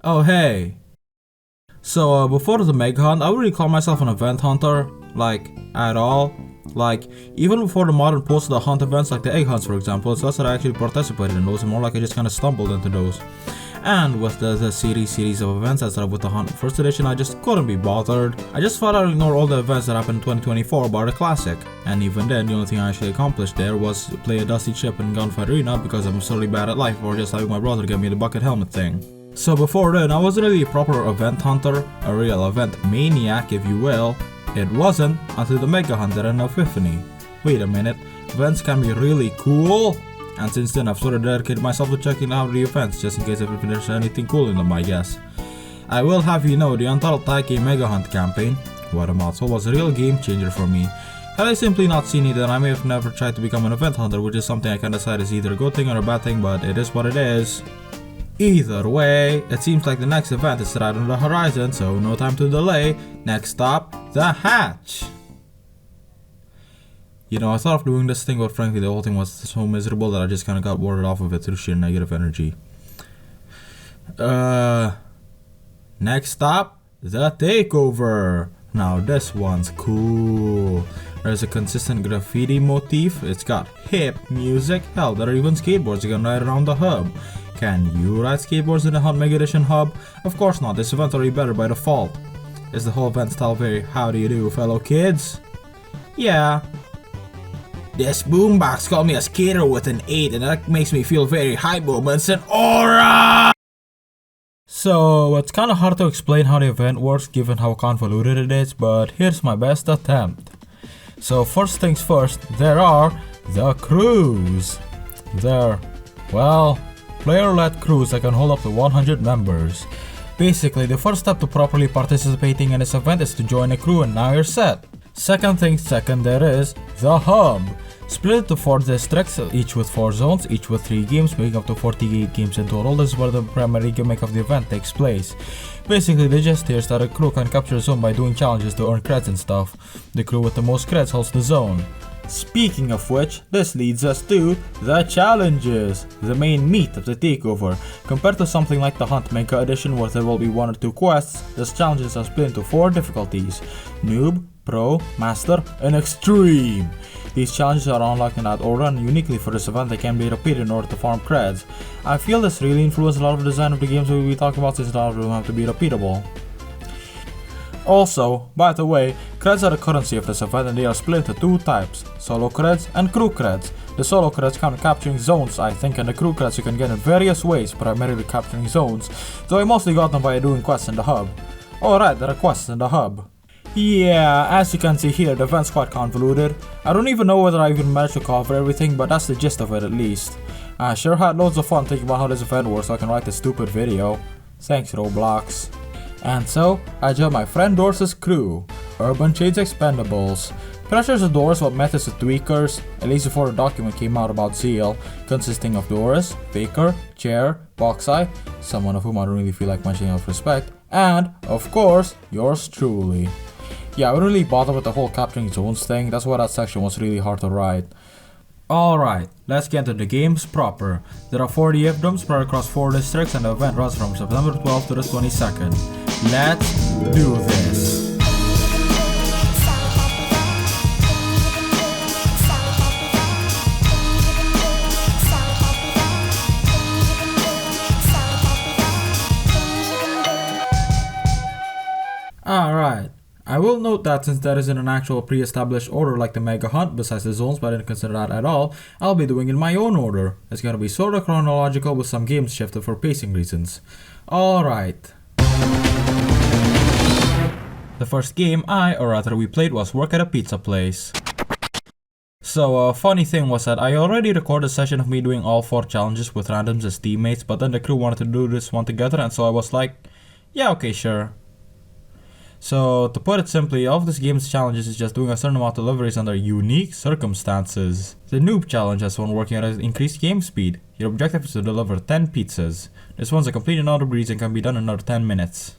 Oh hey. Before the Mega Hunt, I wouldn't call myself an event hunter, like, at all. Like, even before the modern posted the hunt events like the egg hunts for example, it's less that I actually participated in those and more like I just kinda stumbled into those. And with the series of events that started with the hunt first edition, I just couldn't be bothered. I just thought I'd ignore all the events that happened in 2024 bar the classic. And even then, the only thing I actually accomplished there was play a dusty chip in Gunfight Arena because I'm sorely bad at life or just having my brother get me the bucket helmet thing. So before then, I wasn't really a proper event hunter, a real event maniac if you will. It wasn't until the Mega Hunt had an epiphany. Wait a minute, events can be really cool? And since then I've sort of dedicated myself to checking out the events just in case if there's anything cool in them I guess. I will have you know the Untitled Takeover Mega Hunt campaign, what a mouthful, was a real game changer for me. Had I simply not seen it then I may have never tried to become an event hunter, which is something I can decide is either a good thing or a bad thing, but it is what it is. Either way, it seems like the next event is right on the horizon, so no time to delay. Next stop, the hatch. You know, I thought of doing this thing, but frankly the whole thing was so miserable that I just kinda got warded off of it through sheer negative energy. Next stop, the Takeover. Now this one's cool. There's a consistent graffiti motif, it's got hip music, hell there are even skateboards you can ride around the hub. Can you ride skateboards in the Hunt Mega Edition hub? Of course not, this event's already better by default. Is the whole event style very how do you do fellow kids? Yeah. This boombox called me a skater with an 8 and that makes me feel very high moments and aura! So it's kinda hard to explain how the event works given how convoluted it is, but here's my best attempt. So first things first, there are the crews. They're, well, player-led crews that can hold up to 100 members. Basically, the first step to properly participating in this event is to join a crew and now you're set. Second thing second, there is the hub. Split into 4 districts, each with 4 zones, each with 3 games, making up to 48 games in total. This is where the primary gimmick of the event takes place. Basically, the gist here is that a crew can capture a zone by doing challenges to earn creds and stuff. The crew with the most creds holds the zone. Speaking of which, this leads us to the challenges, the main meat of the takeover. Compared to something like the Hunt Mega Edition where there will be 1 or 2 quests, these challenges are split into 4 difficulties: Noob, Pro, Master, and Extreme. These challenges are unlocked in that order and uniquely for this event they can be repeated in order to farm creds. I feel this really influenced a lot of the design of the games we will be talking about since a lot of them have to be repeatable. Also, by the way, creds are the currency of this event and they are split into 2 types, solo creds and crew creds. The solo creds count capturing zones I think, and the crew creds you can get in various ways, primarily capturing zones, though I mostly got them by doing quests in the hub. Alright, there are quests in the hub. Yeah, as you can see here, the event's quite convoluted. I don't even know whether I even managed to cover everything, but that's the gist of it at least. I sure had loads of fun thinking about how this event works so I can write this stupid video. Thanks Roblox. And so, I joined my friend Doris's crew, Urban Shades Expendables. Pressures of Doris what methods to tweakers, at least before the document came out about Zeal, consisting of Doris, Faker, Chair, Boxeye, someone of whom I don't really feel like mentioning out of respect, and, of course, yours truly. Yeah, I wouldn't really bother with the whole capturing zones thing, that's why that section was really hard to write. Alright, let's get into the games proper. There are 40 earthdomes spread across 4 districts and the event runs from September 12th to the 22nd. Let's do this! Alright. I will note that since there isn't an actual pre-established order like the Mega Hunt besides the zones, but I didn't consider that at all, I'll be doing it in my own order. It's gonna be sorta chronological with some games shifted for pacing reasons. Alright. The first game or rather we played was Work at a Pizza Place. So a funny thing was that I already recorded a session of me doing all 4 challenges with randoms as teammates, but then the crew wanted to do this one together and so I was like, yeah okay sure. So, to put it simply, all of this game's challenges is just doing a certain amount of deliveries under unique circumstances. The Noob challenge has one working at an increased game speed. Your objective is to deliver 10 pizzas. This one's a complete another breeze and can be done in under 10 minutes.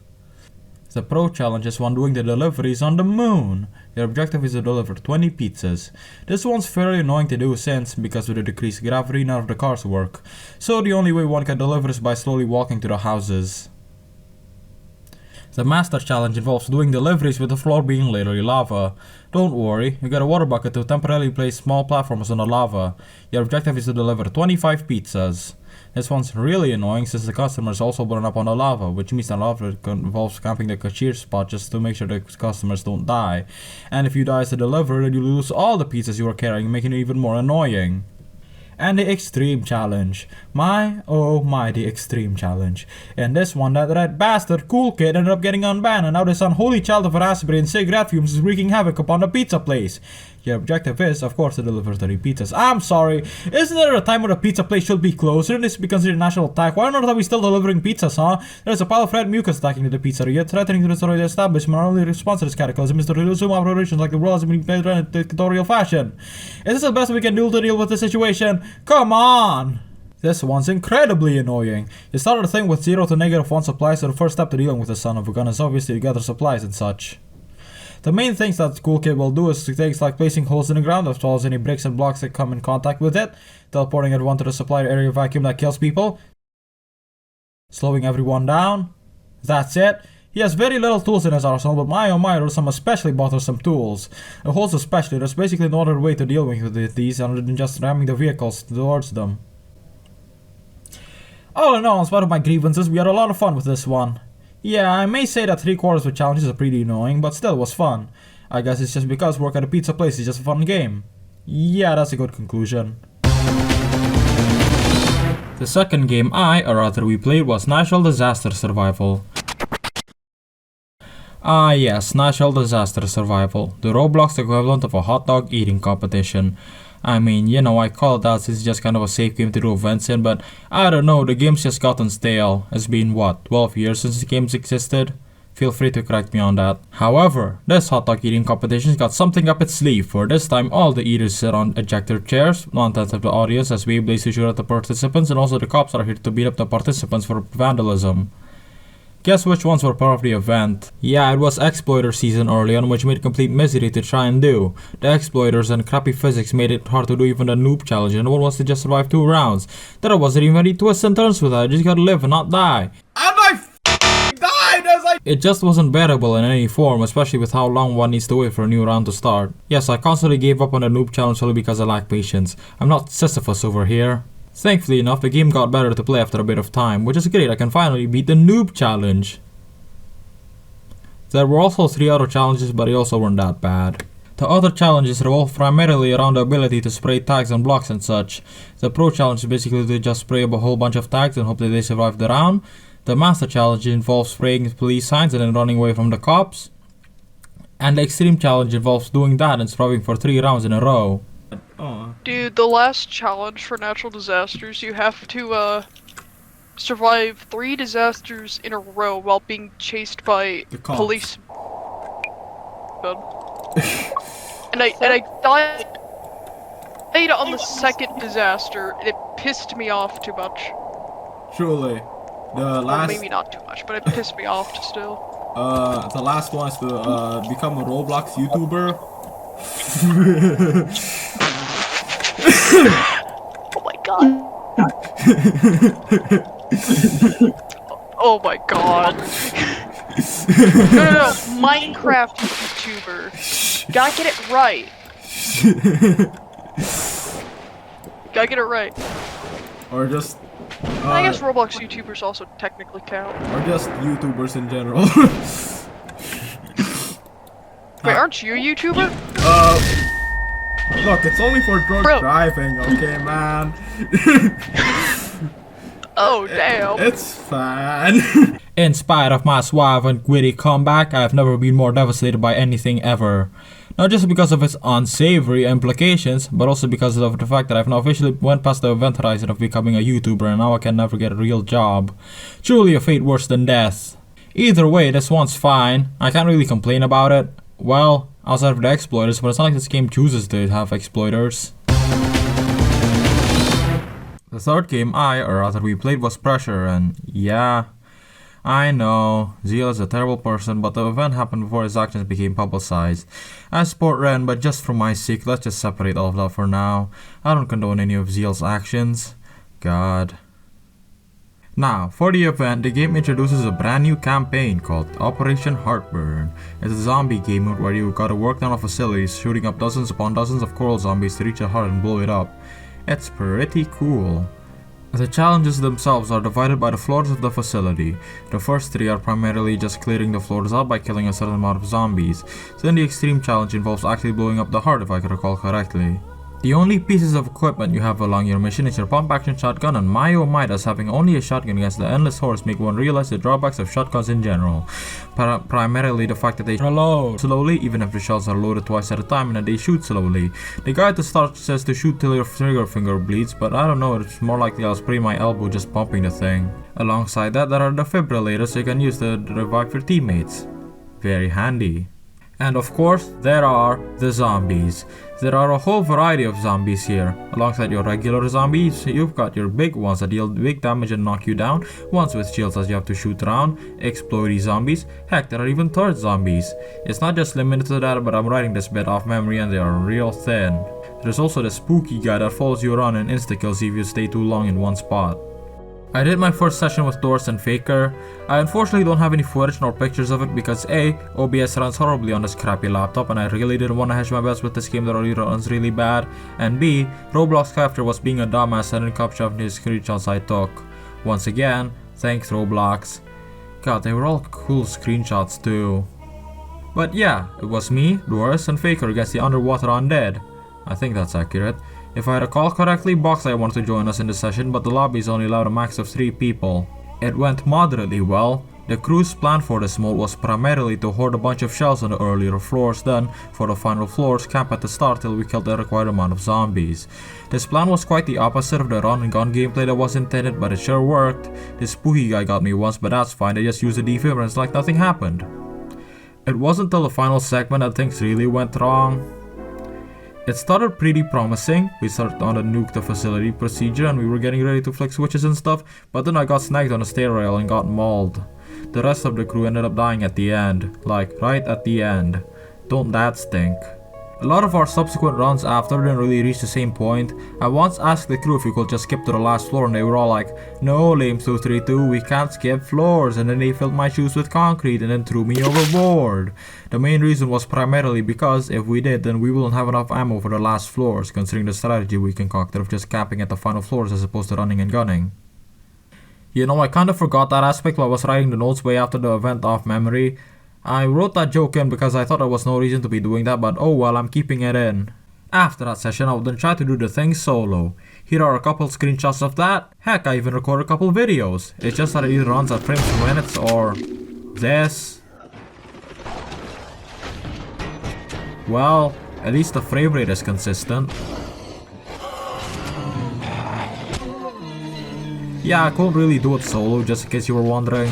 The Pro challenge is one doing the deliveries on the moon. Your objective is to deliver 20 pizzas. This one's fairly annoying to do since, because with the decreased gravity, none of the cars work. So the only way one can deliver is by slowly walking to the houses. The master challenge involves doing deliveries with the floor being literally lava. Don't worry, you get a water bucket to temporarily place small platforms on the lava. Your objective is to deliver 25 pizzas. This one's really annoying since the customers also burn up on the lava, which means the lava involves camping the cashier spot just to make sure the customers don't die. And if you die as a deliverer, then you lose all the pizzas you were carrying, making it even more annoying. And the extreme challenge. My, oh my, the extreme challenge. In this one, that red bastard cool kid ended up getting unbanned, and now this unholy child of raspberry and cigarette fumes is wreaking havoc upon the pizza place. Your objective is, of course, to deliver 30 pizzas. I'm sorry, isn't there a time when a pizza place should be closer and this be considered a national attack? Why not are we still delivering pizzas, huh? There's a pile of red mucus attacking the pizzeria, threatening to destroy the establishment. Our only response to this cataclysm is to resume operations like the world has been played in dictatorial fashion. Is this the best we can do to deal with the situation? Come on! This one's incredibly annoying. You started a thing with 0 to -1 supplies, so the first step to dealing with the son of a gun is obviously to gather supplies and such. The main things that the cool kid will do is things like placing holes in the ground as well as any bricks and blocks that come in contact with it, teleporting everyone to the supply area vacuum that kills people, slowing everyone down. That's it. He has very little tools in his arsenal, but my oh my, there are some especially bothersome tools. The holes especially, there's basically no other way to deal with these other than just ramming the vehicles towards them. All in all, in spite of my grievances, we had a lot of fun with this one. Yeah, I may say that 3/4 of challenges are pretty annoying, but still was fun. I guess it's just because work at a pizza place is just a fun game. Yeah, that's a good conclusion. The second game or rather we played was Natural Disaster Survival. Ah yes, Natural Disaster Survival, the Roblox equivalent of a hot dog eating competition. I mean, you know, I call it that since it's just kind of a safe game to do events in, but I don't know, the game's just gotten stale. It's been what, 12 years since the game's existed? Feel free to correct me on that. However, this hot dog eating competition's got something up its sleeve, for this time all the eaters sit on ejector chairs, 1/10 of the audience as Beyblades to shoot at the participants, and also the cops are here to beat up the participants for vandalism. Guess which ones were part of the event? Yeah, it was exploiter season early on, which made complete misery to try and do. The exploiters and crappy physics made it hard to do even the noob challenge, and one was to just survive 2 rounds. There wasn't even any twists and turns with that, you just gotta live and not die. And I died as I— It just wasn't bearable in any form, especially with how long one needs to wait for a new round to start. Yes, I constantly gave up on the noob challenge solely because I lack patience. I'm not Sisyphus over here. Thankfully enough, the game got better to play after a bit of time, which is great. I can finally beat the noob challenge. There were also 3 other challenges, but they also weren't that bad. The other challenges revolve primarily around the ability to spray tags on blocks and such. The pro challenge is basically to just spray up a whole bunch of tags and hope that they survive the round. The master challenge involves spraying police signs and then running away from the cops. And the extreme challenge involves doing that and surviving for 3 rounds in a row. Dude, the last challenge for natural disasters, you have to survive 3 disasters in a row while being chased by police. and I died on the second disaster, and it pissed me off too much. Truly, the last— well, maybe not too much, but it pissed me off still. The last one is to become a Roblox YouTuber. Oh my god. Oh my god. No, Minecraft YouTuber. Gotta get it right. Gotta get it right. Or just— I guess Roblox YouTubers also technically count. Or just YouTubers in general. Wait, aren't you a YouTuber? Look, it's only for drunk driving, okay, man? Oh, damn. It's fine. In spite of my suave and witty comeback, I have never been more devastated by anything ever. Not just because of its unsavory implications, but also because of the fact that I've now officially went past the event horizon of becoming a YouTuber and now I can never get a real job. Truly a fate worse than death. Either way, this one's fine. I can't really complain about it. Well, outside of the exploiters, but it's not like this game chooses to have exploiters. The third game or rather we played was Pressure, and yeah, I know, Zeal is a terrible person, but the event happened before his actions became publicized. I support Ren, but just for my sake, let's just separate all of that for now. I don't condone any of Zeal's actions. God. Now, for the event, the game introduces a brand new campaign called Operation Heartburn. It's a zombie game mode where you gotta work down a facility, shooting up dozens upon dozens of coral zombies to reach a heart and blow it up. It's pretty cool. The challenges themselves are divided by the floors of the facility. The first 3 are primarily just clearing the floors out by killing a certain amount of zombies. Then the extreme challenge involves actually blowing up the heart, if I can recall correctly. The only pieces of equipment you have along your mission is your pump action shotgun, and my oh my, does having only a shotgun against the endless hordes make one realize the drawbacks of shotguns in general. Primarily the fact that they reload slowly, even if the shells are loaded twice at a time, and that they shoot slowly. The guide at the start says to shoot till your trigger finger bleeds, but I don't know, it's more likely I'll spray my elbow just pumping the thing. Alongside that, there are defibrillators so you can use to revive your teammates. Very handy. And of course, there are the zombies. There are a whole variety of zombies here. Alongside your regular zombies, you've got your big ones that deal big damage and knock you down, ones with shields that you have to shoot around, explodey zombies, heck, there are even third zombies. It's not just limited to that, but I'm writing this bit off memory and they are real thin. There's also the spooky guy that follows you around and insta-kills you if you stay too long in one spot. I did my first session with Doris and Faker. I unfortunately don't have any footage nor pictures of it because A, OBS runs horribly on this crappy laptop and I really didn't want to hedge my bets with this game that already runs really bad, and B, Roblox character was being a dumbass and didn't capture his screenshots I took. Once again, thanks Roblox. God, they were all cool screenshots too. But yeah, it was me, Doris, and Faker against the underwater undead. I think that's accurate. If I recall correctly, Boxeye wanted to join us in the session, but the lobbies only allowed a max of 3 people. It went moderately well. The crew's plan for this mode was primarily to hoard a bunch of shells on the earlier floors, then, for the final floors, camp at the start till we killed the required amount of zombies. This plan was quite the opposite of the run and gun gameplay that was intended, but it sure worked. This spooky guy got me once, but that's fine, I just used the defibrillants like nothing happened. It wasn't until the final segment that things really went wrong. It started pretty promising. We started on the nuke the facility procedure and we were getting ready to flick switches and stuff, but then I got snagged on a stair rail and got mauled. The rest of the crew ended up dying at the end, like right at the end. Don't that stink? A lot of our subsequent runs after didn't really reach the same point. I once asked the crew if we could just skip to the last floor and they were all like, "No, Lames232, we can't skip floors," and then they filled my shoes with concrete and then threw me overboard. The main reason was primarily because if we did, then we wouldn't have enough ammo for the last floors, considering the strategy we concocted of just camping at the final floors as opposed to running and gunning. You know, I kinda forgot that aspect while I was writing the notes way after the event off memory. I wrote that joke in because I thought there was no reason to be doing that, but oh well, I'm keeping it in. After that session, I would then try to do the thing solo. Here are a couple screenshots of that. Heck, I even recorded a couple videos. It's just that it either runs at frames per minute or this. Well, at least the frame rate is consistent. Yeah, I couldn't really do it solo, just in case you were wondering.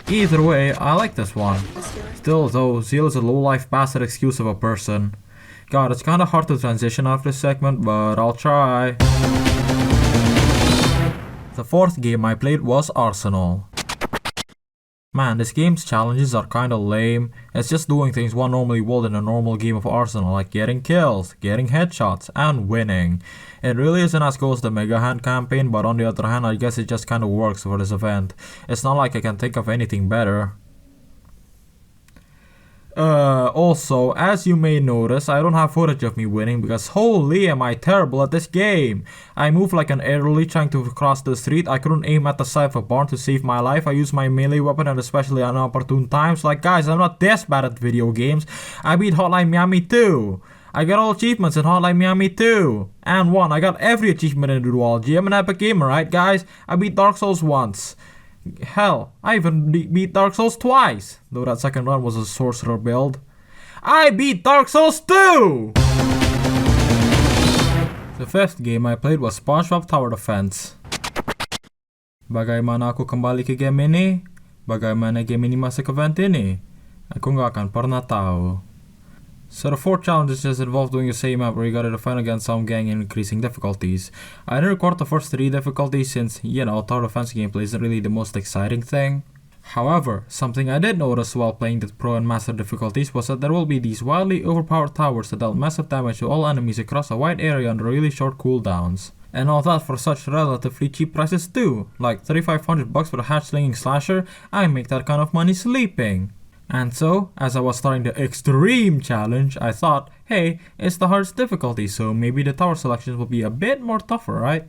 Either way, I like this one. Still though, Zeal is a low-life bastard excuse of a person. God, it's kinda hard to transition after this segment, but I'll try. The fourth game I played was Arsenal. Man, this game's challenges are kinda lame. It's just doing things one normally would in a normal game of Arsenal, like getting kills, getting headshots, and winning. It really isn't as good as the Mega Hand campaign, but on the other hand, I guess it just kinda works for this event. It's not like I can think of anything better. Also, as you may notice, I don't have footage of me winning because holy am I terrible at this game. I move like an elderly trying to cross the street. I couldn't aim at the side of a barn to save my life. I use my melee weapon and especially at inopportune times. Like guys, I'm not this bad at video games. I beat Hotline Miami 2. I got all achievements in Hotline Miami 2. And 1. I got every achievement in the duology. I'm an epic gamer, right guys? I beat Dark Souls once. Hell, I even beat Dark Souls twice, though that second run was a sorcerer build. I beat Dark Souls 2! The fifth game I played was SpongeBob Tower Defense. Bagaimana aku kembali ke game ini? Bagaimana game ini masuk ke event ini? Aku nggak akan pernah tahu. So the fourth challenge just involved doing the same map where you gotta defend against some gang and increasing difficulties. I didn't record the first 3 difficulties since, you know, tower defense gameplay isn't really the most exciting thing. However, something I did notice while playing the pro and master difficulties was that there will be these wildly overpowered towers that dealt massive damage to all enemies across a wide area under really short cooldowns. And all that for such relatively cheap prices too, like $3,500 for a hatch-slinging slasher. I make that kind of money sleeping. And so, as I was starting the extreme challenge, I thought, hey, it's the hardest difficulty, so maybe the tower selections will be a bit more tougher, right?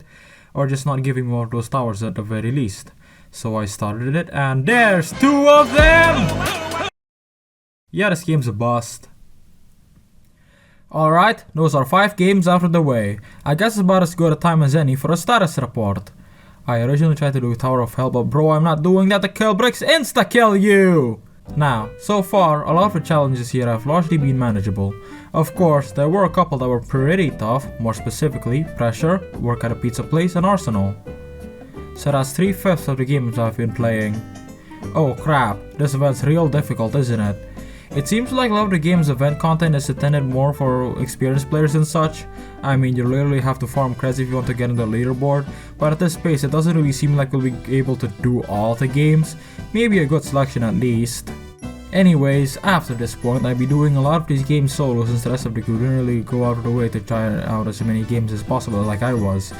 Or just not giving more of those towers at the very least. So I started it, and there's 2 of them! Yeah, this game's a bust. Alright, those are 5 games out of the way. I guess it's about as good a time as any for a status report. I originally tried to do Tower of Hell, but bro, I'm not doing that. The kill bricks insta-kill you! Now, so far, a lot of the challenges here have largely been manageable. Of course, there were a couple that were pretty tough, more specifically, Pressure, Work at a Pizza Place, and Arsenal. So that's 3/5 of the games I've been playing. Oh crap, this event's real difficult, isn't it? It seems like a lot of the game's event content is intended more for experienced players and such. I mean, you literally have to farm creds if you want to get in the leaderboard, but at this pace it doesn't really seem like we'll be able to do all the games. Maybe a good selection at least. Anyways, after this point, I'd be doing a lot of these games solo since the rest of the crew didn't really go out of the way to try out as many games as possible like I was.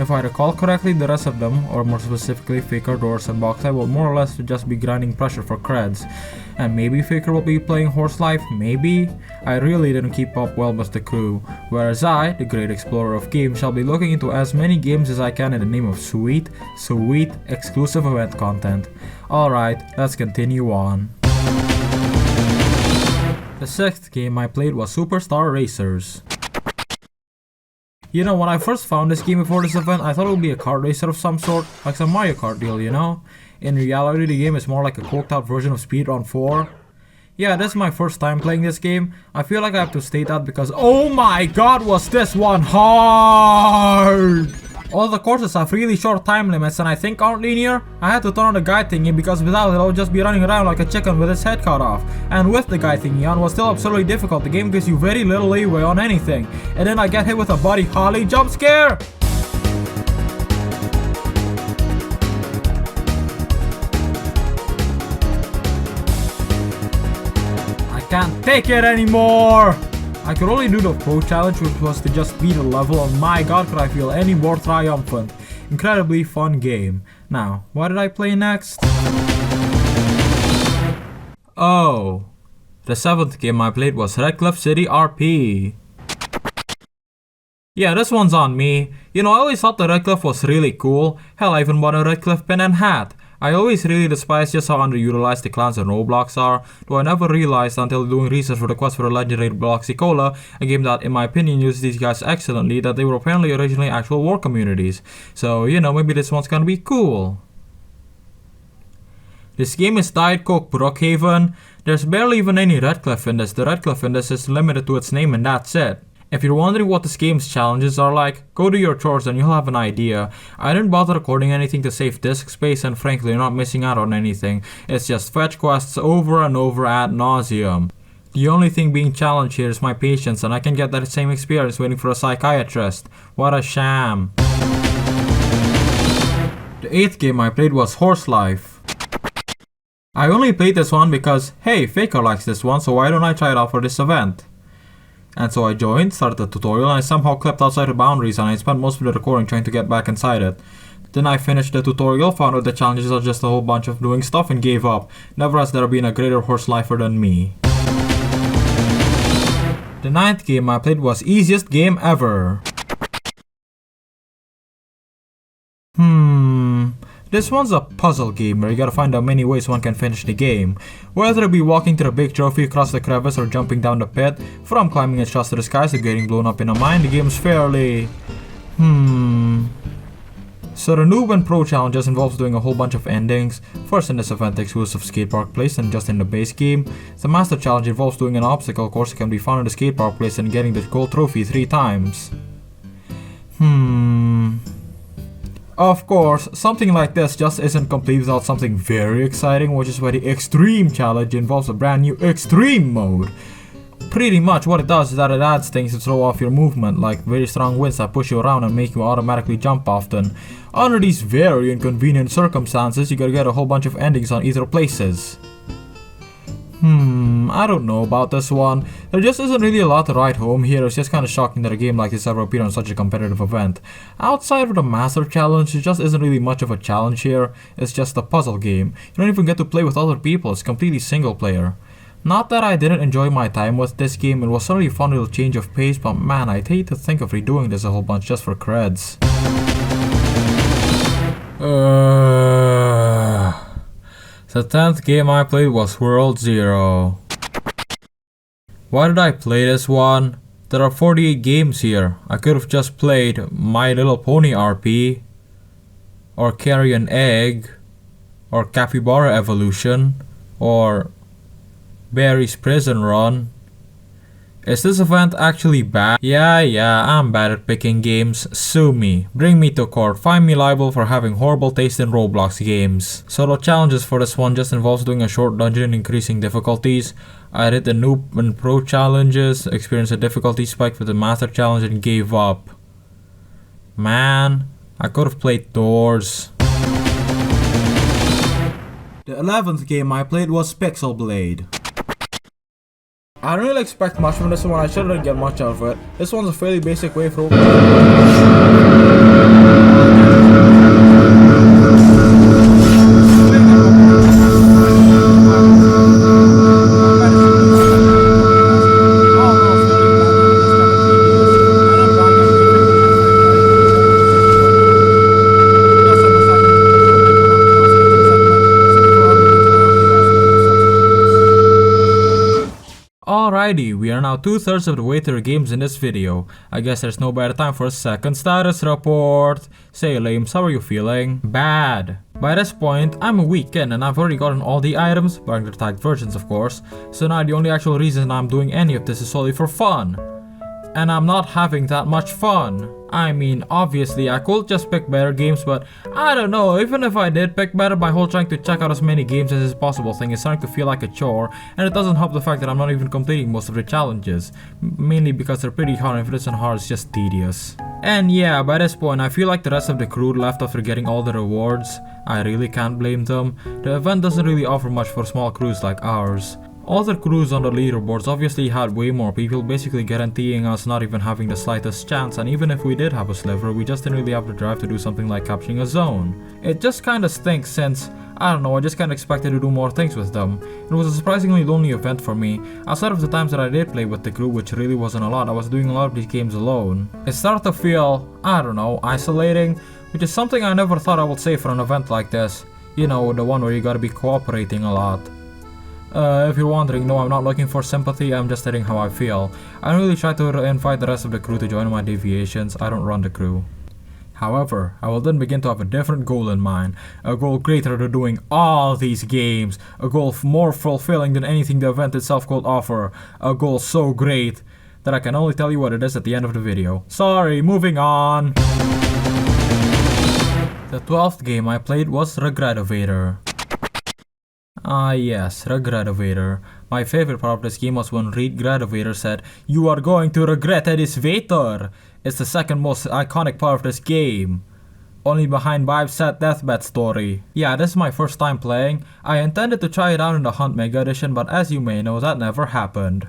If I recall correctly, the rest of them, or more specifically Faker, Doors, and Box, I will more or less just be grinding Pressure for creds. And maybe Faker will be playing Horse Life, maybe? I really didn't keep up well with the crew, whereas I, the great explorer of games, shall be looking into as many games as I can in the name of sweet, exclusive event content. Alright, let's continue on. The 6th game I played was Superstar Racers. You know, when I first found this game before this event, I thought it would be a kart racer of some sort, like some Mario Kart deal, you know? In reality, the game is more like a coked out version of Speedrun 4. Yeah, this is my first time playing this game. I feel like I have to state that because, oh my god, was this one hard! All the courses have really short time limits and I think aren't linear. I had to turn on the guide thingy because without it I would just be running around like a chicken with its head cut off. And with the guide thingy on was still absurdly difficult. The game gives you very little leeway on anything. And then I get hit with a Buddy Holly jump scare! I can't take it anymore! I could only do the pro challenge, which was to just beat a level, and my god could I feel any more triumphant. Incredibly fun game. Now, what did I play next? Oh, the 7th game I played was Redcliff City RP. Yeah, this one's on me. You know, I always thought the Redcliff was really cool. Hell, I even bought a Redcliff pin and hat. I always really despise just how underutilized the clans in Roblox are, though I never realized until doing research for the quest for the legendary Bloxicola, a game that in my opinion uses these guys excellently, that they were apparently originally actual war communities. So, you know, maybe this one's gonna be cool. This game is Diet Coke Brookhaven. There's barely even any Redcliff in this. The Redcliff in this is limited to its name and that's it. If you're wondering what this game's challenges are like, go do your chores and you'll have an idea. I didn't bother recording anything to save disk space and frankly you're not missing out on anything. It's just fetch quests over and over ad nauseum. The only thing being challenged here is my patience and I can get that same experience waiting for a psychiatrist. What a sham. The 8th game I played was Horse Life. I only played this one because, hey, Faker likes this one, so why don't I try it out for this event? And so I joined, started the tutorial, and I somehow clipped outside the boundaries and I spent most of the recording trying to get back inside it. Then I finished the tutorial, found out the challenges are just a whole bunch of doing stuff and gave up. Never has there been a greater horse lifer than me. The 9th game I played was Easiest Game Ever. This one's a puzzle game where you gotta find out many ways one can finish the game. Whether it be walking to the big trophy across the crevice or jumping down the pit, from climbing its shots to the skies to getting blown up in a mine, the game's fairly... So the noob and pro challenges involves doing a whole bunch of endings. First in this event exclusive skate park place and just in the base game. The master challenge involves doing an obstacle course that can be found in the skate park place and getting the gold trophy 3 times. Of course, something like this just isn't complete without something very exciting, which is why the Extreme Challenge involves a brand new Extreme mode. Pretty much what it does is that it adds things to throw off your movement, like very strong winds that push you around and make you automatically jump often. Under these very inconvenient circumstances, you gotta get a whole bunch of endings on either places. I don't know about this one. There just isn't really a lot to write home here. It's just kinda shocking that a game like this ever appeared on such a competitive event. Outside of the Master Challenge, there just isn't really much of a challenge here. It's just a puzzle game. You don't even get to play with other people. It's completely single player. Not that I didn't enjoy my time with this game, it was certainly a fun little change of pace, but man, I'd hate to think of redoing this a whole bunch just for creds. The 10th game I played was World Zero. Why did I play this one? There are 48 games here. I could have just played My Little Pony RP, or Carry an Egg, or Capybara Evolution, or Barry's Prison Run. Is this event actually bad? Yeah, I'm bad at picking games. Sue me. Bring me to court. Find me liable for having horrible taste in Roblox games. So the challenges for this one just involves doing a short dungeon and increasing difficulties. I did the noob and pro challenges, experienced a difficulty spike with the master challenge and gave up. Man, I could have played Doors. The 11th game I played was Pixel Blade. I don't really expect much from this one, I shouldn't get much out of it. This one's a fairly basic way for Alrighty, we are now 2/3 of the way through the games in this video. I guess there's no better time for a second status report. Say Lames, how are you feeling? Bad. By this point, I'm a week in and I've already gotten all the items, barring the tagged versions of course. So now the only actual reason I'm doing any of this is solely for fun. And I'm not having that much fun. I mean, obviously I could just pick better games, but I don't know, even if I did pick better, my whole trying to check out as many games as is possible thing is starting to feel like a chore, and it doesn't help the fact that I'm not even completing most of the challenges. Mainly because they're pretty hard, and if it isn't hard, it's just tedious. And yeah, by this point, I feel like the rest of the crew left after getting all the rewards. I really can't blame them. The event doesn't really offer much for small crews like ours. Other crews on the leaderboards obviously had way more people, basically guaranteeing us not even having the slightest chance, and even if we did have a sliver, we just didn't really have the drive to do something like capturing a zone. It just kinda stinks since, I don't know, I just kinda expected to do more things with them. It was a surprisingly lonely event for me. Outside of the times that I did play with the crew, which really wasn't a lot, I was doing a lot of these games alone. It started to feel, I don't know, isolating, which is something I never thought I would say for an event like this. You know, the one where you gotta be cooperating a lot. If you're wondering, no, I'm not looking for sympathy, I'm just stating how I feel. I don't really try to invite the rest of the crew to join my deviations, I don't run the crew. However, I will then begin to have a different goal in mind, a goal greater than doing all these games, a goal more fulfilling than anything the event itself could offer, a goal so great that I can only tell you what it is at the end of the video. Sorry, moving on! The 12th game I played was Regretevator. Ah yes, Regretevator. My favorite part of this game was when Regretevator said, "You are going to regret this Vator." It's the second most iconic part of this game. Only behind Vibe's Sad Deathbed story. Yeah, this is my first time playing. I intended to try it out in the Hunt Mega Edition, but as you may know, that never happened.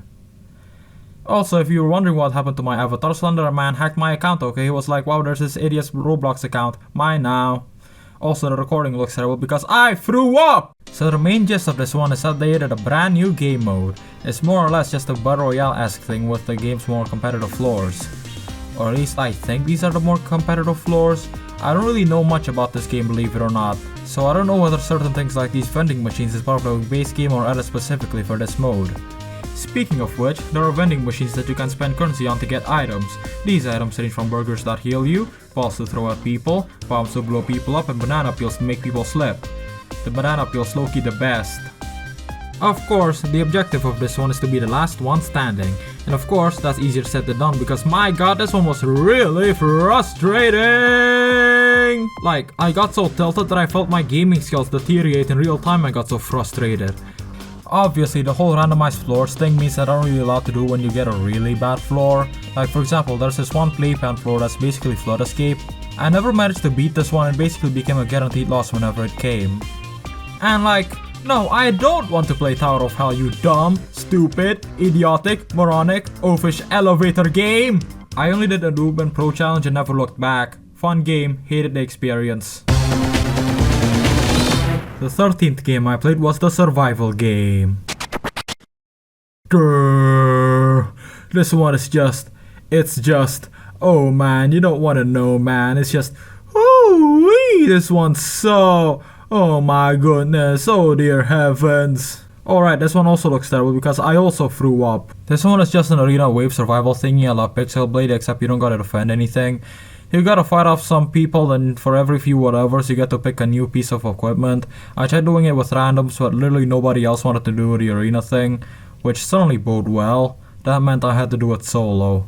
Also, if you were wondering what happened to my avatar, Slender Man hacked my account, okay? He was like, wow, there's this idiot's Roblox account. Mine now. Also, the recording looks terrible because I threw up! So the main gist of this one is that they added a brand new game mode. It's more or less just a Battle Royale-esque thing with the game's more competitive floors. Or at least I think these are the more competitive floors. I don't really know much about this game, believe it or not. So I don't know whether certain things like these vending machines is part of the base game or added specifically for this mode. Speaking of which, there are vending machines that you can spend currency on to get items. These items range from burgers that heal you, balls to throw at people, bombs to blow people up, and banana peels to make people slip. The banana peel's low-key the best. Of course, the objective of this one is to be the last one standing. And of course, that's easier said than done because my god, this one was really frustrating! Like, I got so tilted that I felt my gaming skills deteriorate in real time. I got so frustrated. Obviously, the whole randomized floors thing means that I don't really allowed to do when you get a really bad floor. Like for example, there's this one playpen floor that's basically flood escape. I never managed to beat this one and basically became a guaranteed loss whenever it came. And like, No, I don't want to play Tower of Hell, you dumb, stupid, idiotic, moronic, oafish elevator game! I only did a noob and pro challenge and never looked back. Fun game, hated the experience. The 13th game I played was the survival game. Grrr. This one is just, oh man, you don't want to know, man. It's just, whoo-wee, this one's so, oh my goodness, oh dear heavens. Alright, this one also looks terrible because I also threw up. This one is just an arena wave survival thingy a la Pixel Blade, except you don't gotta defend anything. You gotta fight off some people, and for every few whatevers you get to pick a new piece of equipment. I tried doing it with randoms, but literally nobody else wanted to do the arena thing, which certainly bode well. That meant I had to do it solo.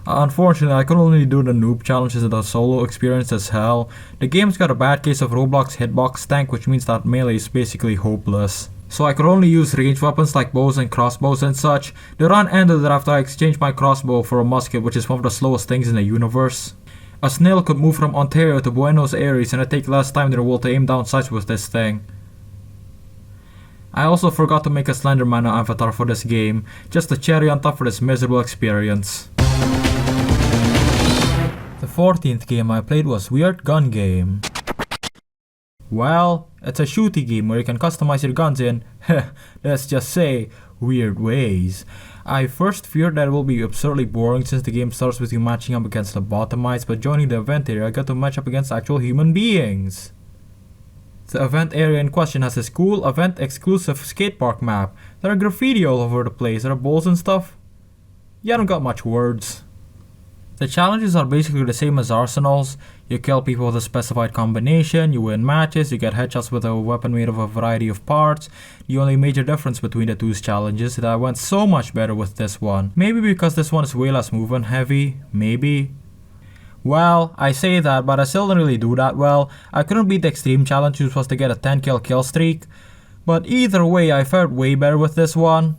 Unfortunately, I could only do the noob challenges and the solo experience as hell. The game's got a bad case of Roblox hitbox tank, which means that melee is basically hopeless. So I could only use ranged weapons like bows and crossbows and such. The run ended after I exchanged my crossbow for a musket, which is one of the slowest things in the universe. A snail could move from Ontario to Buenos Aires and it take less time than it will to aim down sights with this thing. I also forgot to make a Slenderman avatar for this game, just a cherry on top for this miserable experience. The 14th game I played was Weird Gun Game. Well, it's a shooty game where you can customize your guns in, let's just say, weird ways. I first feared that it will be absurdly boring since the game starts with you matching up against lobotomites, but joining the event area I got to match up against actual human beings. The event area in question has this cool event exclusive skatepark map. There are graffiti all over the place, there are balls and stuff. Yeah, I don't got much words. The challenges are basically the same as Arsenals. You kill people with a specified combination, you win matches, you get headshots with a weapon made of a variety of parts. The only major difference between the two challenges is that I went so much better with this one. Maybe because this one is way less movement heavy, maybe. Well, I say that, but I still didn't really do that well. I couldn't beat the extreme challenge, which was to get a 10 kill streak. But either way, I fared way better with this one.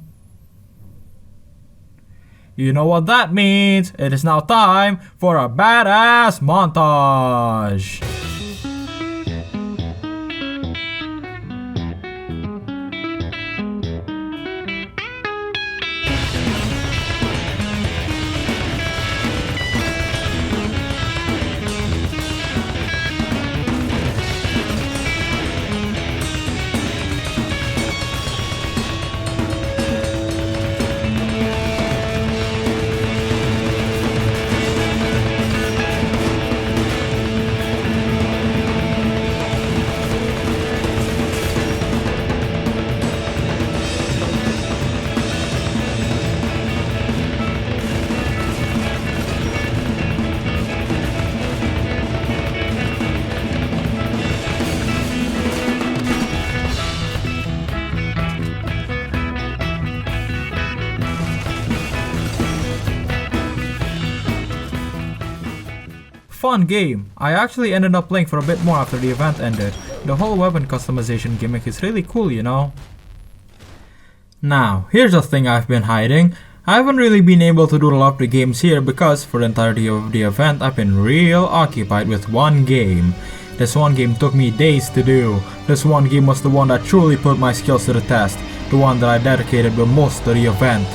You know what that means? It is now time for a badass montage! Fun game. I actually ended up playing for a bit more after the event ended. The whole weapon customization gimmick is really cool, you know. Now, here's a thing I've been hiding. I haven't really been able to do a lot of the games here because for the entirety of the event I've been real occupied with one game. This one game took me days to do. This one game was the one that truly put my skills to the test. The one that I dedicated the most to the event.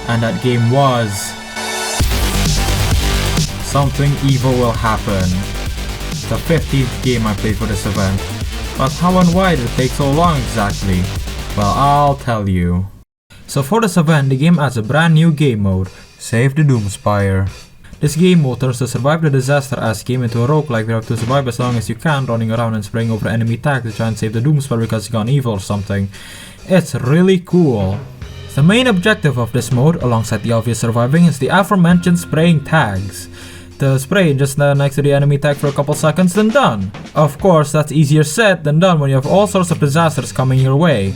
And that game was... Something evil will happen. The 15th game I played for this event. But how and why did it take so long exactly? Well, I'll tell you. So for this event, the game adds a brand new game mode, Save the Doomspire. This game mode turns the Survive the Disaster-esque game into a roguelike where you have to survive as long as you can, running around and spraying over enemy tags to try and save the Doomspire because it's gone evil or something. It's really cool. The main objective of this mode, alongside the obvious surviving, is the aforementioned spraying tags. To spray just stand next to the enemy tag for a couple seconds, then done. Of course, that's easier said than done when you have all sorts of disasters coming your way.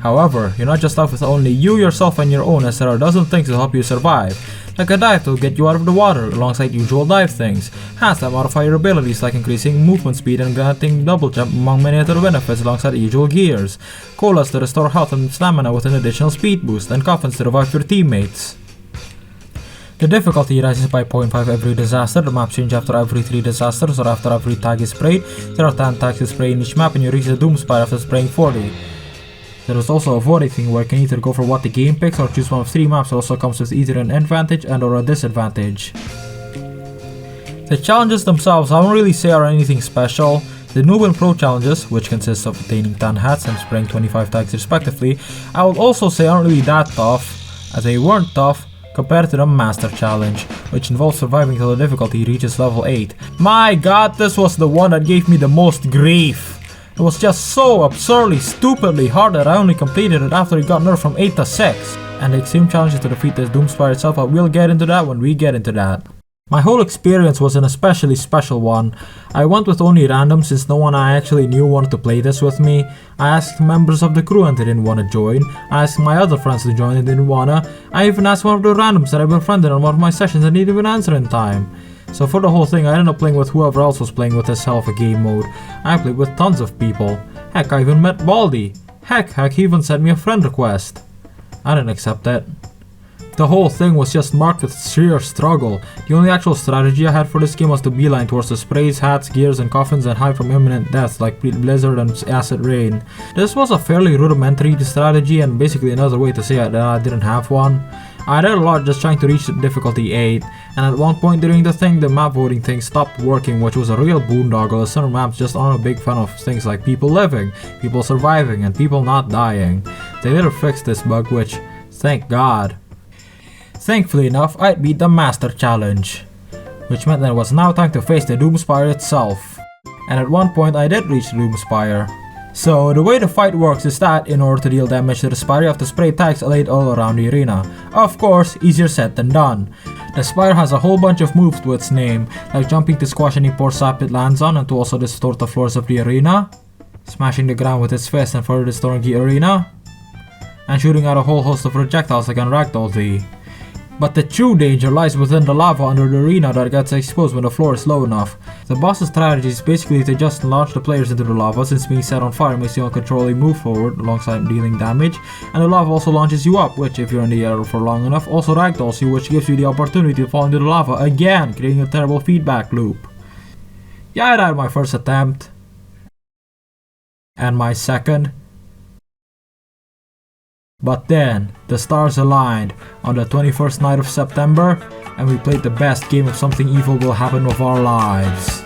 However, you're not just left with only you, yourself, and your own, as there are a dozen things to help you survive. Like a dive to get you out of the water, alongside usual dive things. Hats that modify your abilities, like increasing movement speed and granting double jump, among many other benefits alongside the usual gears. Colas to restore health and stamina with an additional speed boost, and coffins to revive your teammates. The difficulty rises by 0.5 every disaster. The maps change after every 3 disasters or after every tag is sprayed. There are 10 tags to spray in each map and you reach the Doomspire after spraying 40. There is also a voting thing where you can either go for what the game picks or choose one of 3 maps. It also comes with either an advantage and or a disadvantage. The challenges themselves I won't really say are anything special. The Noob and Pro challenges, which consists of attaining 10 hats and spraying 25 tags respectively, I would also say aren't really that tough, as they weren't tough compared to the Master Challenge, which involves surviving till the difficulty reaches level 8. My god, this was the one that gave me the most grief. It was just so absurdly, stupidly hard that I only completed it after it got nerfed from 8 to 6. And the extreme challenges to defeat this Doomspire itself, but we'll get into that when we get into that. My whole experience was an especially special one. I went with only random since no one I actually knew wanted to play this with me. I asked members of the crew and they didn't want to join. I asked my other friends to join and they didn't wanna. I even asked one of the randoms that I befriended on one of my sessions and didn't even answer in time. So for the whole thing I ended up playing with whoever else was playing with this hell of a game mode. I played with tons of people. Heck, I even met Baldy. Heck, he even sent me a friend request. I didn't accept it. The whole thing was just marked with sheer struggle. The only actual strategy I had for this game was to beeline towards the sprays, hats, gears, and coffins and hide from imminent death like blizzard and acid rain. This was a fairly rudimentary strategy and basically another way to say that I didn't have one. I did a lot just trying to reach difficulty 8, and at one point during the thing, the map voting thing stopped working, which was a real boondoggle as some maps just aren't a big fan of things like people living, people surviving, and people not dying. They later fixed this bug, which, thank God. Thankfully enough, I beat the Master Challenge, which meant that it was now time to face the Doomspire itself. And at one point I did reach the Doomspire. So the way the fight works is that in order to deal damage to the Spire you have to spray tags laid all around the arena. Of course, easier said than done. The Spire has a whole bunch of moves to its name, like jumping to squash any poor sap it lands on and to also distort the floors of the arena, smashing the ground with its fist and further distorting the arena, and shooting out a whole host of projectiles that can ragdoll thee. But the true danger lies within the lava under the arena that gets exposed when the floor is low enough. The boss's strategy is basically to just launch the players into the lava, since being set on fire makes you uncontrollably move forward alongside dealing damage, and the lava also launches you up, which if you're in the air for long enough also ragdolls you, which gives you the opportunity to fall into the lava again, creating a terrible feedback loop. Yeah, I died my first attempt. And my second. But then, the stars aligned on the 21st night of September, and we played the best game of Something Evil Will Happen of our lives.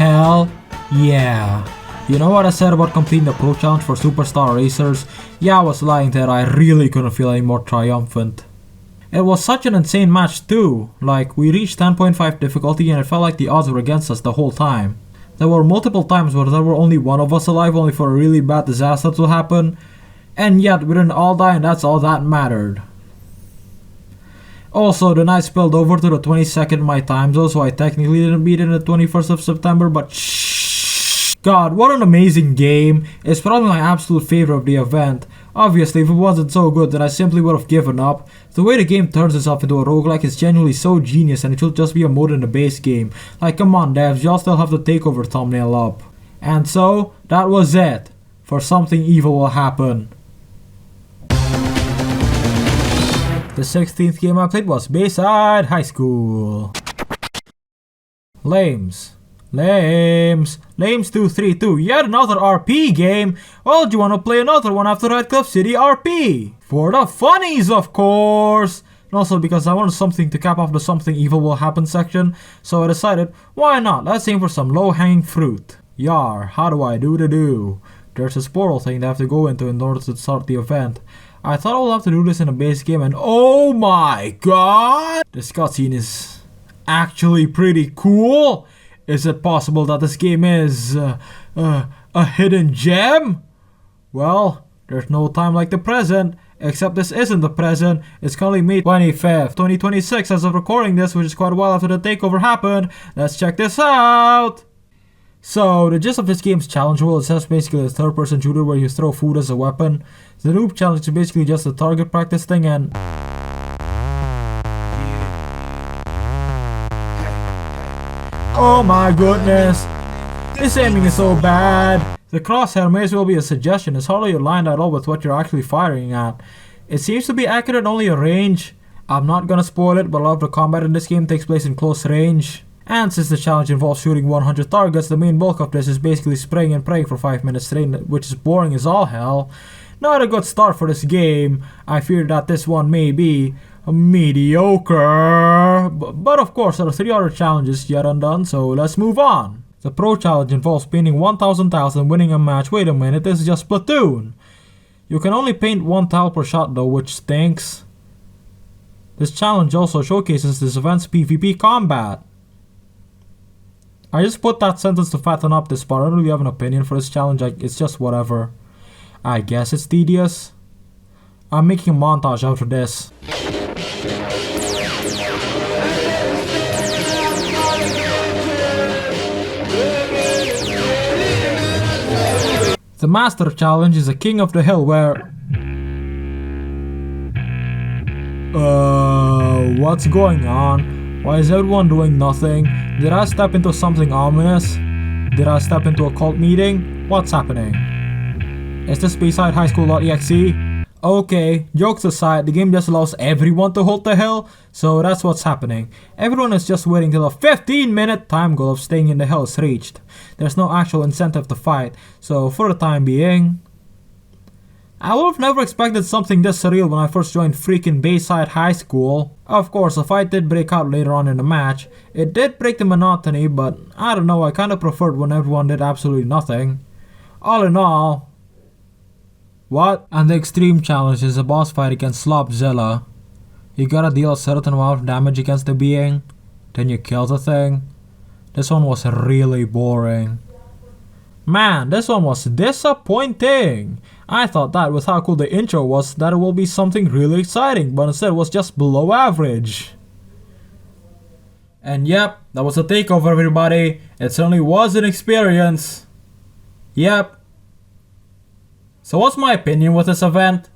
Hell yeah. You know what I said about completing the Pro Challenge for Superstar Racers? Yeah, I was lying there, I really couldn't feel any more triumphant. It was such an insane match too. Like, we reached 10.5 difficulty and it felt like the odds were against us the whole time. There were multiple times where there were only one of us alive, only for a really bad disaster to happen. And yet, we didn't all die and that's all that mattered. Also, the night spilled over to the 22nd my time zone, so I technically didn't beat it on the 21st of September, but shh. God, what an amazing game. It's probably my absolute favorite of the event. Obviously, if it wasn't so good, then I simply would have given up. The way the game turns itself into a roguelike is genuinely so genius, and it should just be a mode in the base game. Like, come on devs, y'all still have the Takeover thumbnail up. And so, that was it. For Something Evil Will Happen. The 16th game I played was Bayside High School. Lames232, yet another RP game? Well, do you want to play another one after Redcliff City RP? For the funnies, of course! And also because I wanted something to cap off the Something Evil Will Happen section, so I decided, why not, let's aim for some low-hanging fruit. Yar, how do I do the do? there's this portal thing they have to go into in order to start the event. I thought I would have to do this in a base game, and oh my god! This cutscene is actually pretty cool. Is it possible that this game is a hidden gem? Well, there's no time like the present, except this isn't the present. It's currently May 25th, 2026 as of recording this, which is quite a while after the takeover happened. Let's check this out! So, the gist of this game's challenge world is just basically a third-person shooter where you throw food as a weapon. The noob challenge is basically just a target practice thing and... oh my goodness! This aiming is so bad! The crosshair may as well be a suggestion, it's hardly aligned at all with what you're actually firing at. It seems to be accurate only at range. I'm not gonna spoil it, but a lot of the combat in this game takes place in close range. And since the challenge involves shooting 100 targets, the main bulk of this is basically spraying and praying for 5 minutes straight, which is boring as all hell. Not a good start for this game. I fear that this one may be mediocre. But of course, there are 3 other challenges yet undone, so let's move on. The Pro Challenge involves painting 1,000 tiles and winning a match. Wait a minute, this is just Splatoon. You can only paint 1 tile per shot though, which stinks. This challenge also showcases this event's PvP combat. I just put that sentence to fatten up this part. I don't really have an opinion for this challenge, it's just whatever. I guess it's tedious. I'm making a montage out of this. The Master Challenge is a King of the Hill where... what's going on? Why is everyone doing nothing? Did I step into something ominous? Did I step into a cult meeting? What's happening? Is this Bayside High School.exe? Okay, jokes aside, the game just allows everyone to hold the hill, so that's what's happening. Everyone is just waiting till the 15-minute time goal of staying in the hill is reached. There's no actual incentive to fight, so for the time being... I would have never expected something this surreal when I first joined freaking Bayside High School. Of course, a fight did break out later on in the match. It did break the monotony, but I don't know, I kinda preferred when everyone did absolutely nothing. All in all... What? And the Extreme Challenge is a boss fight against Slopzilla. You gotta deal a certain amount of damage against the being, then you kill the thing. This one was really boring. Man, this one was disappointing. I thought that with how cool the intro was, that it will be something really exciting, but instead it was just below average. And yep, that was a takeover, everybody. It certainly was an experience. Yep. So what's my opinion with this event?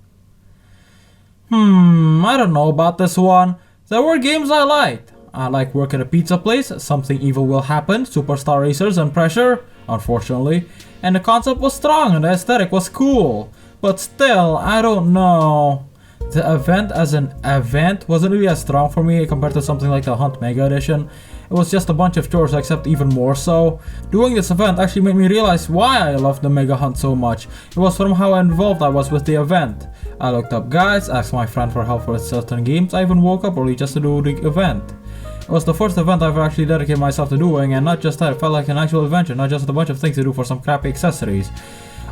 I don't know about this one. There were games I liked. I like Work at a Pizza Place, Something Evil Will Happen, Superstar Racers, and Pressure, unfortunately. And the concept was strong and the aesthetic was cool. But still, I don't know. The event as an event wasn't really as strong for me compared to something like the Hunt Mega Edition. It was just a bunch of chores, except even more so. Doing this event actually made me realize why I loved the Mega Hunt so much. It was from how involved I was with the event. I looked up guides, asked my friend for help with certain games, I even woke up early just to do the event. It was the first event I've actually dedicated myself to doing, and not just that, it felt like an actual adventure, not just a bunch of things to do for some crappy accessories.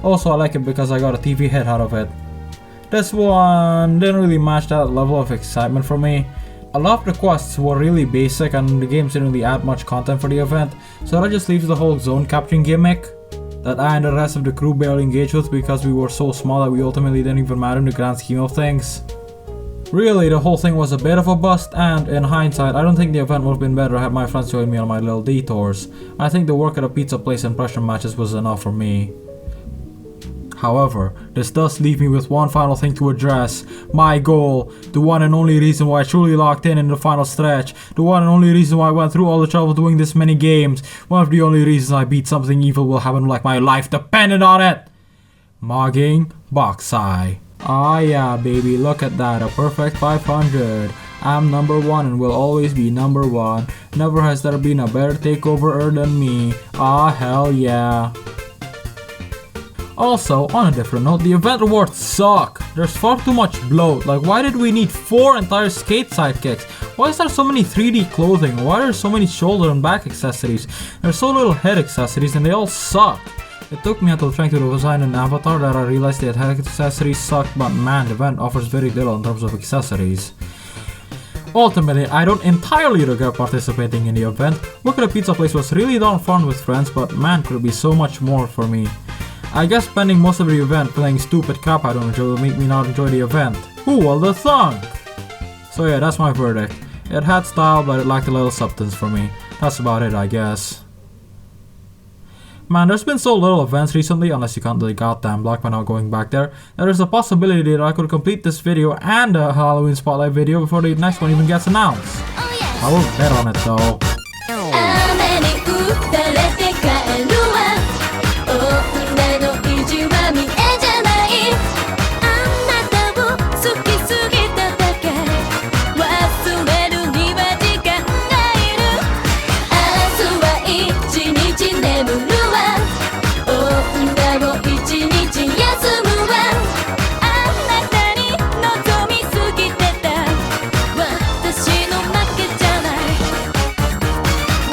Also, I like it because I got a TV hit out of it. This one didn't really match that level of excitement for me. A lot of the quests were really basic and the game didn't really add much content for the event, so that just leaves the whole zone capturing gimmick that I and the rest of the crew barely engaged with because we were so small that we ultimately didn't even matter in the grand scheme of things. Really, the whole thing was a bit of a bust, and in hindsight, I don't think the event would have been better had my friends joined me on my little detours. I think the Work at a Pizza Place and Pressure matches was enough for me. However, this does leave me with one final thing to address. My goal, the one and only reason why I truly locked in the final stretch, the one and only reason why I went through all the trouble doing this many games, one of the only reasons I beat Something Evil Will Happen like my life depended on it. Mogging Boxai. Ah yeah baby, look at that, a perfect 500. I'm number 1 and will always be number 1. Never has there been a better takeover than me. Ah hell yeah. Also, on a different note, the event rewards suck. There's far too much bloat. Like, why did we need 4 entire skate sidekicks? Why is there so many 3D clothing? Why are there so many shoulder and back accessories? There's so little head accessories and they all suck. It took me until trying to design an avatar that I realized that accessories sucked, but man, the event offers very little in terms of accessories. Ultimately, I don't entirely regret participating in the event. Working at a pizza place was really darn fun with friends, but man, could be so much more for me. I guess spending most of the event playing stupid crap I don't enjoy will make me not enjoy the event. Who will the thunk? So yeah, that's my verdict. It had style, but it lacked a little substance for me. That's about it, I guess. Man, there's been so little events recently, unless you count the goddamn block by not going back there, that there's a possibility that I could complete this video and a Halloween Spotlight video before the next one even gets announced. I will bet on it though.